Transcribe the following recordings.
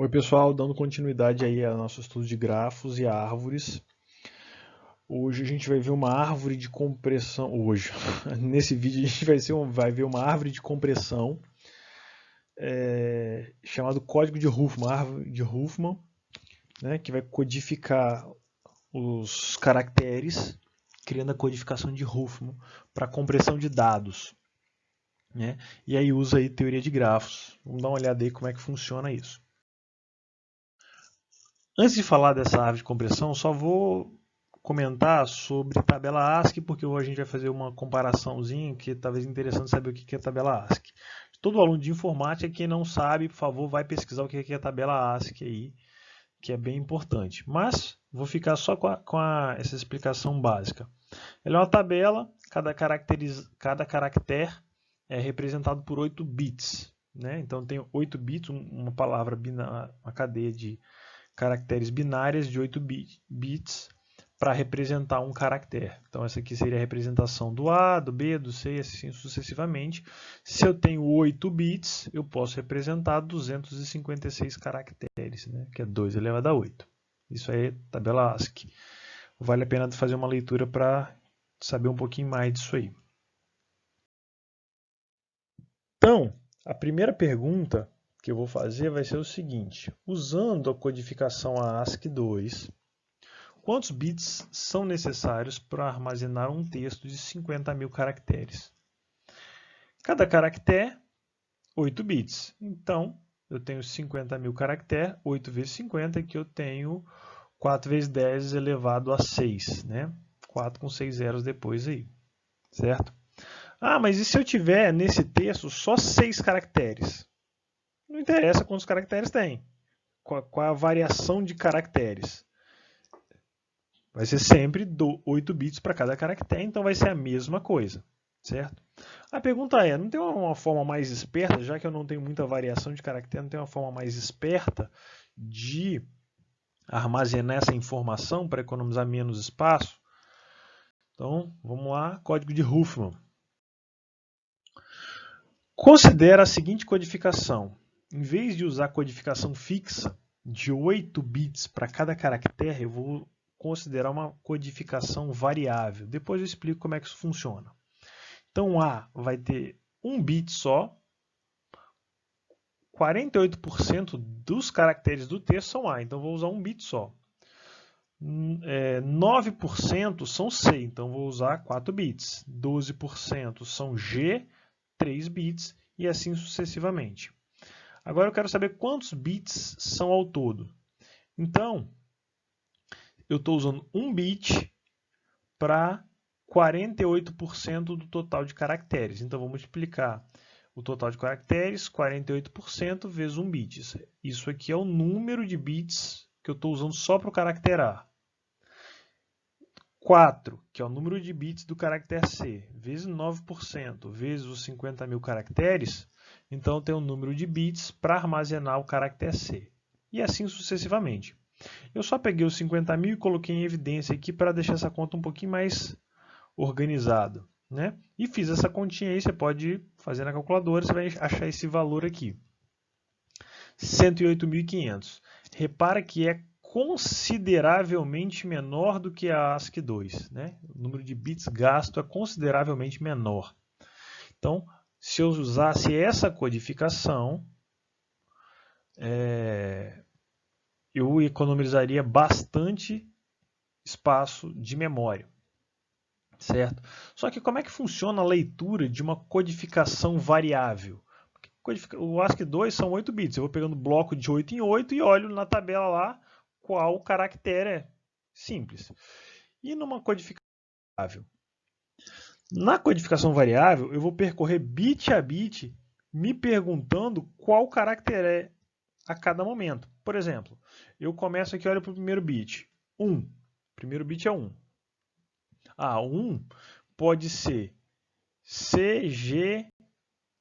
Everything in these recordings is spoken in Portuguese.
Oi pessoal, dando continuidade aí ao nosso estudo de grafos e árvores. Hoje a gente vai ver uma árvore de compressão. Nesse vídeo a gente vai ver uma árvore de compressão chamado código de Huffman, árvore de Huffman, né, que vai codificar os caracteres, criando a codificação de Huffman para compressão de dados, né? E aí usa aí teoria de grafos. Vamos dar uma olhada aí como é que funciona isso. Antes de falar dessa árvore de compressão, só vou comentar sobre tabela ASCII, porque hoje a gente vai fazer uma comparaçãozinha que talvez interessante saber o que é tabela ASCII. Todo aluno de informática, quem não sabe, por favor, vai pesquisar o que é tabela ASCII aí, que é bem importante. Mas vou ficar só com essa explicação básica. Ela é uma tabela, cada caractere é representado por 8 bits. Né? Então tem 8 bits, uma palavra binária, uma cadeia de caracteres binárias de 8 bits para representar um caractere. Então essa aqui seria a representação do A, do B, do C e assim sucessivamente. Se eu tenho 8 bits, eu posso representar 256 caracteres, né? Que é 2 elevado a 8. Isso aí é tabela ASCII. Vale a pena fazer uma leitura para saber um pouquinho mais disso aí. Então, a primeira pergunta que eu vou fazer vai ser o seguinte: usando a codificação ASCII2, quantos bits são necessários para armazenar um texto de 50.000 caracteres? Cada caractere, 8 bits. Então, eu tenho 50.000 caracteres, 8 vezes 50, que eu tenho 4 vezes 10 elevado a 6, né? 4 com 6 zeros depois aí, certo? Ah, mas e se eu tiver nesse texto só 6 caracteres? Não interessa quantos caracteres tem. Qual a variação de caracteres? Vai ser sempre 8 bits para cada caractere, então vai ser a mesma coisa, certo? A pergunta é, não tem uma forma mais esperta, já que eu não tenho muita variação de caractere, não tem uma forma mais esperta de armazenar essa informação para economizar menos espaço? Então, vamos lá, código de Huffman. Considera a seguinte codificação. Em vez de usar codificação fixa de 8 bits para cada caractere, eu vou considerar uma codificação variável. Depois eu explico como é que isso funciona. Então, A vai ter um bit só. 48% dos caracteres do texto são A, então vou usar um bit só. 9% são C, então vou usar 4 bits. 12% são G, 3 bits, e assim sucessivamente. Agora eu quero saber quantos bits são ao todo. Então, eu estou usando 1 bit para 48% do total de caracteres. Então, vou multiplicar o total de caracteres, 48% vezes 1 bit. Isso aqui é o número de bits que eu estou usando só para o caractere A. 4, que é o número de bits do caractere C, vezes 9%, vezes os 50.000 caracteres, então eu tenho o número de bits para armazenar o caractere C. E assim sucessivamente. Eu só peguei os 50.000 e coloquei em evidência aqui para deixar essa conta um pouquinho mais organizada, né? E fiz essa continha aí, você pode fazer na calculadora, você vai achar esse valor aqui. 108.500. Repara que é consideravelmente menor do que a ASCII2, né? O número de bits gasto é consideravelmente menor. Então, se eu usasse essa codificação, eu economizaria bastante espaço de memória, certo? Só que como é que funciona a leitura de uma codificação variável? O ASCII2 são 8 bits, eu vou pegando bloco de 8 em 8 e olho na tabela lá qual caractere é. Simples. E numa codificação variável? Na codificação variável, eu vou percorrer bit a bit, me perguntando qual caractere é a cada momento. Por exemplo, eu começo aqui e olho para o primeiro bit. 1. O primeiro bit é 1. 1 pode ser C, G,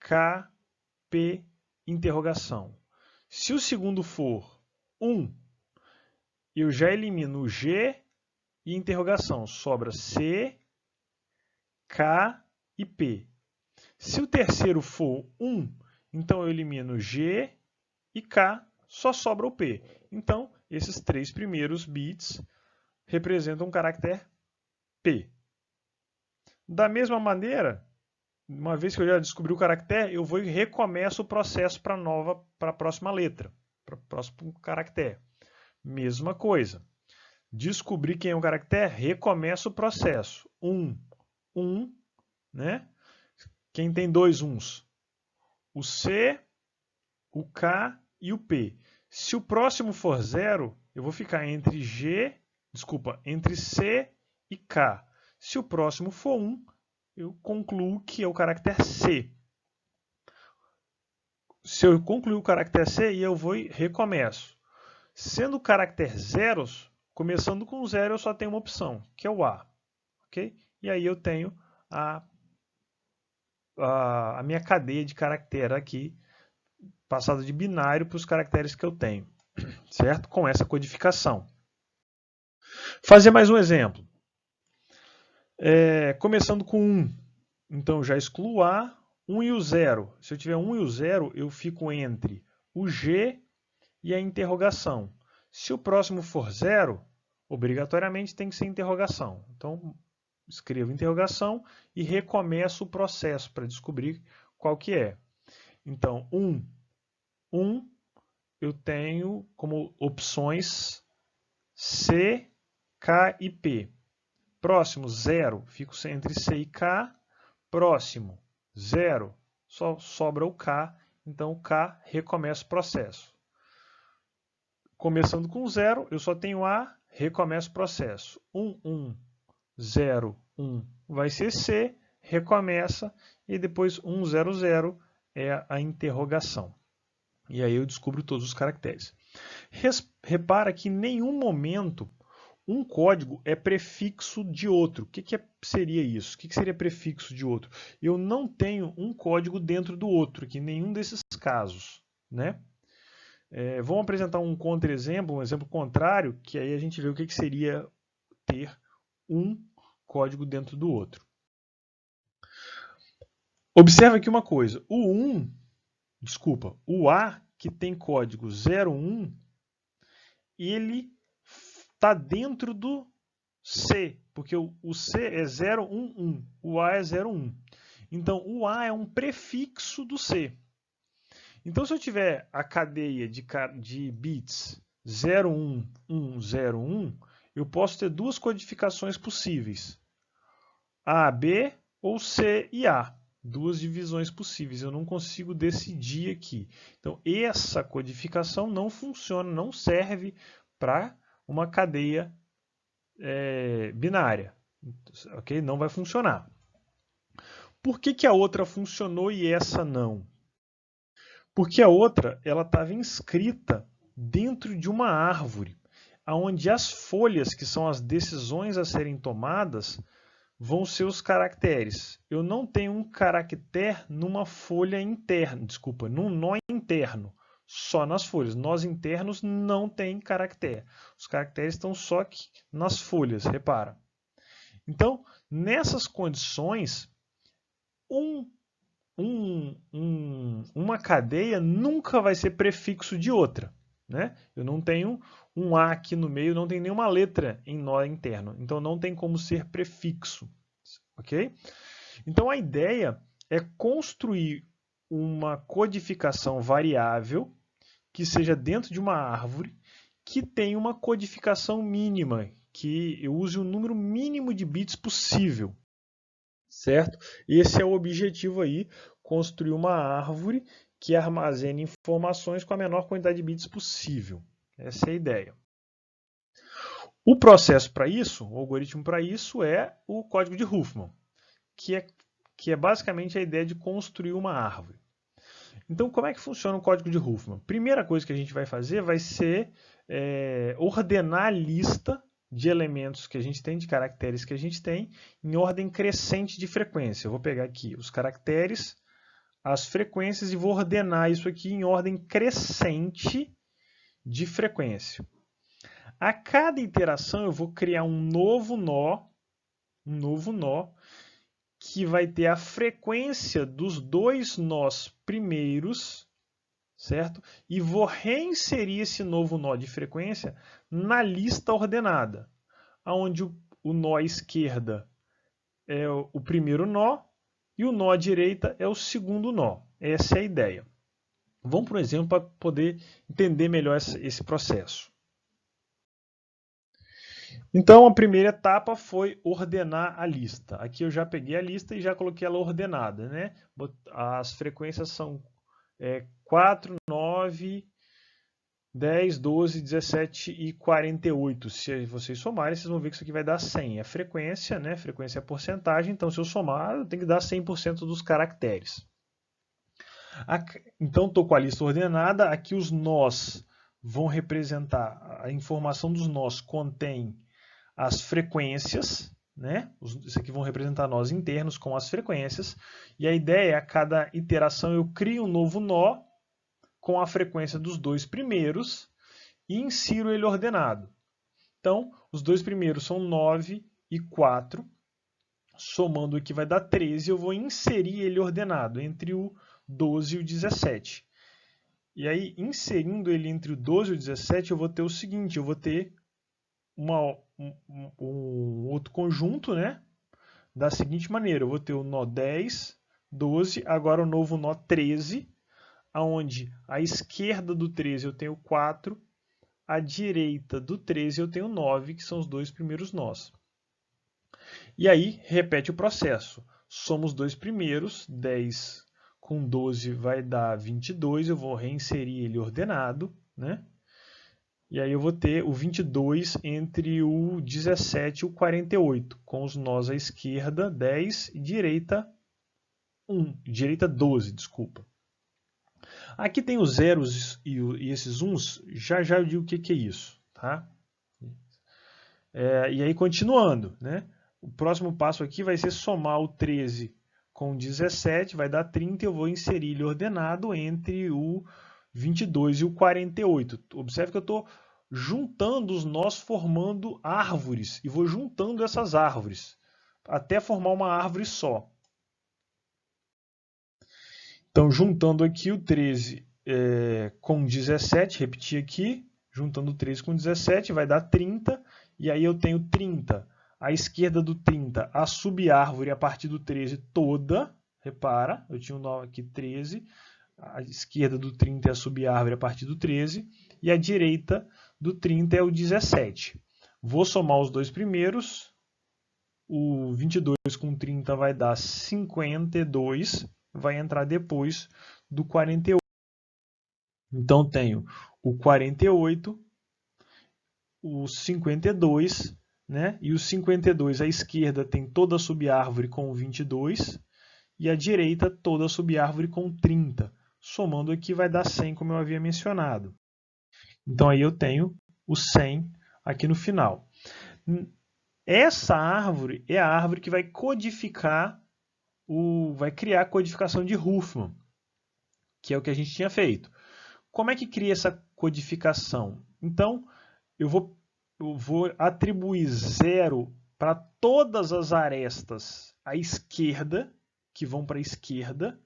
K, P, interrogação. Se o segundo for 1, eu já elimino o G e interrogação. Sobra C, K e P. Se o terceiro for 1, então eu elimino G e K só sobra o P. Então, esses 3 primeiros bits representam um caractere P. Da mesma maneira, uma vez que eu já descobri o caractere, eu vou e recomeço o processo para a próxima letra, para o próximo caractere. Mesma coisa. Descobri quem é o caractere, recomeço o processo. 1, né? Quem tem 2 uns? O C, o K e o P. Se o próximo for 0, eu vou ficar entre entre C e K. Se o próximo for 1, eu concluo que é o caractere C. Se eu concluir o caractere C, eu vou e recomeço. Sendo o caractere zeros, começando com 0, eu só tenho uma opção, que é o A. Okay? E aí eu tenho a minha cadeia de caractere aqui, passada de binário para os caracteres que eu tenho, certo? Com essa codificação. Fazer mais um exemplo. Começando com 1, então já excluo o A, 1 e o 0. Se eu tiver 1 e o 0, eu fico entre o G e a interrogação. Se o próximo for 0, obrigatoriamente tem que ser interrogação. Então, escrevo interrogação e recomeço o processo para descobrir qual que é. Então, 1, eu tenho como opções C, K e P. Próximo, 0, fico entre C e K. Próximo, 0, só sobra o K, então o K recomeça o processo. Começando com 0, eu só tenho A, recomeço o processo. 1, 0, 1 vai ser C, recomeça, e depois 1, 0, 0 é a interrogação. E aí eu descubro todos os caracteres. Repara que em nenhum momento um código é prefixo de outro. O que seria isso? O que seria prefixo de outro? Eu não tenho um código dentro do outro, aqui em nenhum desses casos, né? Vamos apresentar um contra-exemplo, um exemplo contrário, que aí a gente vê o que seria ter um código dentro do outro. Observa aqui uma coisa, o A, que tem código 01, ele está dentro do C, porque o C é 011, o A é 01. Então, o A é um prefixo do C. Então, se eu tiver a cadeia de bits 01101, eu posso ter duas codificações possíveis, A, B ou C e A. Duas divisões possíveis, eu não consigo decidir aqui. Então, essa codificação não funciona, não serve para uma cadeia binária. Okay? Não vai funcionar. Por que a outra funcionou e essa não? Porque a outra estava inscrita dentro de uma árvore, onde as folhas, que são as decisões a serem tomadas, vão ser os caracteres. Eu não tenho um caractere numa folha interna, num nó interno, só nas folhas. Nós internos não tem caractere. Os caracteres estão só aqui nas folhas, repara. Então, nessas condições, uma cadeia nunca vai ser prefixo de outra, né? Eu não tenho um A aqui no meio, não tem nenhuma letra em nó interno, então não tem como ser prefixo, ok? Então a ideia é construir uma codificação variável que seja dentro de uma árvore que tenha uma codificação mínima, que eu use o número mínimo de bits possível. Certo? Esse é o objetivo aí, construir uma árvore que armazene informações com a menor quantidade de bits possível. Essa é a ideia. O processo para isso, o algoritmo para isso é o código de Huffman, que é basicamente a ideia de construir uma árvore. Então, como é que funciona o código de Huffman? Primeira coisa que a gente vai fazer vai ser ordenar a lista de elementos que a gente tem, de caracteres que a gente tem, em ordem crescente de frequência. Eu vou pegar aqui os caracteres, as frequências e vou ordenar isso aqui em ordem crescente de frequência. A cada iteração eu vou criar um novo nó que vai ter a frequência dos dois nós primeiros certo? E vou reinserir esse novo nó de frequência na lista ordenada, onde o nó à esquerda é o primeiro nó e o nó à direita é o segundo nó. Essa é a ideia. Vamos para um exemplo para poder entender melhor esse processo. Então, a primeira etapa foi ordenar a lista. Aqui eu já peguei a lista e já coloquei ela ordenada, né? As frequências são 4, 9, 10, 12, 17 e 48. Se vocês somarem, vocês vão ver que isso aqui vai dar 100. É frequência, né? Frequência é porcentagem, então se eu somar, eu tenho que dar 100% dos caracteres. Então, estou com a lista ordenada. Aqui os nós vão representar, a informação dos nós contém as frequências, né? Isso aqui vão representar nós internos com as frequências. E a ideia é, a cada iteração, eu crio um novo nó com a frequência dos dois primeiros e insiro ele ordenado. Então, os dois primeiros são 9 e 4. Somando aqui vai dar 13. Eu vou inserir ele ordenado entre o 12 e o 17. E aí, inserindo ele entre o 12 e o 17, eu vou ter o seguinte, eu vou ter um outro conjunto, né? Da seguinte maneira, eu vou ter o nó 10, 12, agora o novo nó 13, onde à esquerda do 13 eu tenho 4, à direita do 13 eu tenho 9, que são os dois primeiros nós. E aí, repete o processo. Soma os dois primeiros, 10 com 12 vai dar 22, eu vou reinserir ele ordenado, né? E aí eu vou ter o 22 entre o 17 e o 48, com os nós à esquerda, 10, e direita 12, desculpa. Aqui tem os zeros e esses uns, já eu digo o que é isso, tá? E aí, continuando, né? O próximo passo aqui vai ser somar o 13 com o 17, vai dar 30, e eu vou inserir ele ordenado entre o 22 e o 48. Observe que eu estou juntando os nós formando árvores, e vou juntando essas árvores, até formar uma árvore só. Então, juntando aqui o 13 com 17, repetir aqui, juntando o 13 com 17, vai dar 30, e aí eu tenho 30. À esquerda do 30, a subárvore a partir do 13 toda, repara, eu tinha um nó aqui 13, à esquerda do 30 é a subárvore a partir do 13, e à direita do 30 é o 17. Vou somar os dois primeiros, o 22 com 30 vai dar 52, vai entrar depois do 48. Então, tenho o 48, o 52, né? E o 52 à esquerda tem toda a subárvore com o 22 e à direita toda a subárvore com 30. Somando aqui vai dar 100, como eu havia mencionado. Então, aí eu tenho o 100 aqui no final. Essa árvore é a árvore que vai codificar, vai criar a codificação de Huffman, que é o que a gente tinha feito. Como é que cria essa codificação? Então, eu vou atribuir 0 para todas as arestas à esquerda, que vão para a esquerda,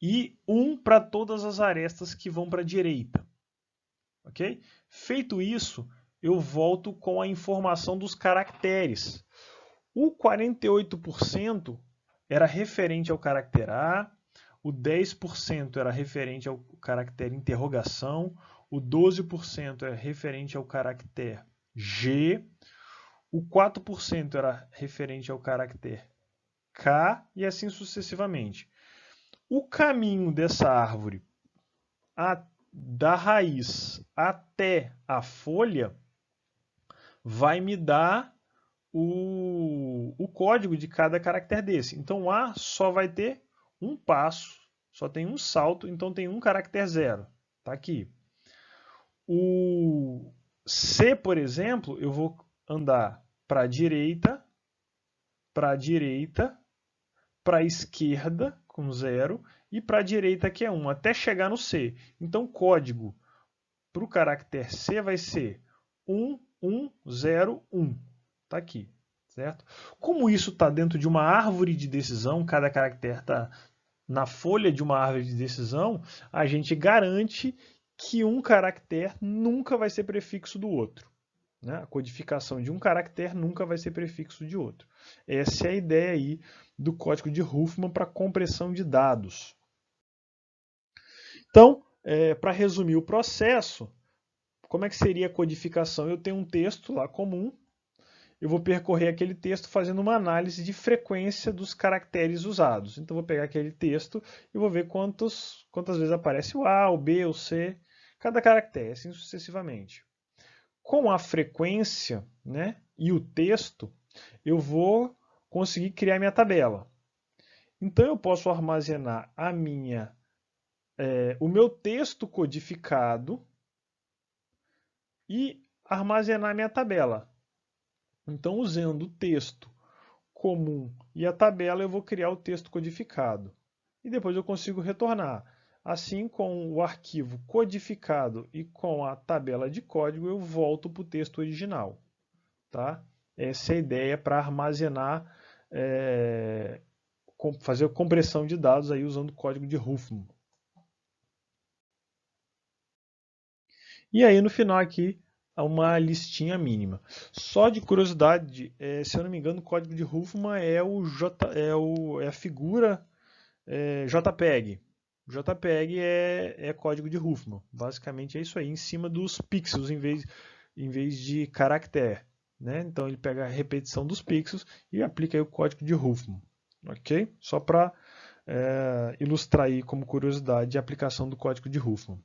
e 1 para todas as arestas que vão para a direita. Okay? Feito isso, eu volto com a informação dos caracteres. O 48% era referente ao caractere A, o 10% era referente ao caractere interrogação, o 12% é referente ao caractere G, o 4% era referente ao caractere K e assim sucessivamente. O caminho dessa árvore da raiz até a folha vai me dar o código de cada caractere desse. Então, A só vai ter um passo, só tem um salto, então tem um caractere 0. Está aqui. O C, por exemplo, eu vou andar para a direita, para a esquerda, com 0, e para a direita, que é 1, até chegar no C. Então, o código para o caractere C vai ser 1, 1, 0, 1. Está aqui, certo? Como isso está dentro de uma árvore de decisão, cada caractere está na folha de uma árvore de decisão, a gente garante que um caractere nunca vai ser prefixo do outro. Né? A codificação de um caractere nunca vai ser prefixo de outro. Essa é a ideia aí do código de Huffman para compressão de dados. Então, para resumir o processo, como é que seria a codificação? Eu tenho um texto lá comum, eu vou percorrer aquele texto fazendo uma análise de frequência dos caracteres usados. Então, vou pegar aquele texto e vou ver quantas vezes aparece o A, o B, o C, cada caractere, assim sucessivamente. Com a frequência, né, e o texto, eu vou conseguir criar minha tabela. Então, eu posso armazenar o meu texto codificado e armazenar minha tabela. Então, usando o texto comum e a tabela, eu vou criar o texto codificado. E depois eu consigo retornar. Assim, com o arquivo codificado e com a tabela de código, eu volto para o texto original. Tá? Essa é a ideia para armazenar, fazer compressão de dados aí usando o código de Huffman. E aí no final aqui, uma listinha mínima. Só de curiosidade, se eu não me engano, o código de Huffman é a figura JPEG. O JPEG é código de Huffman. Basicamente é isso aí, em cima dos pixels em vez de caractere. Né? Então ele pega a repetição dos pixels e aplica aí o código de Huffman. Ok? Só para ilustrar aí como curiosidade a aplicação do código de Huffman.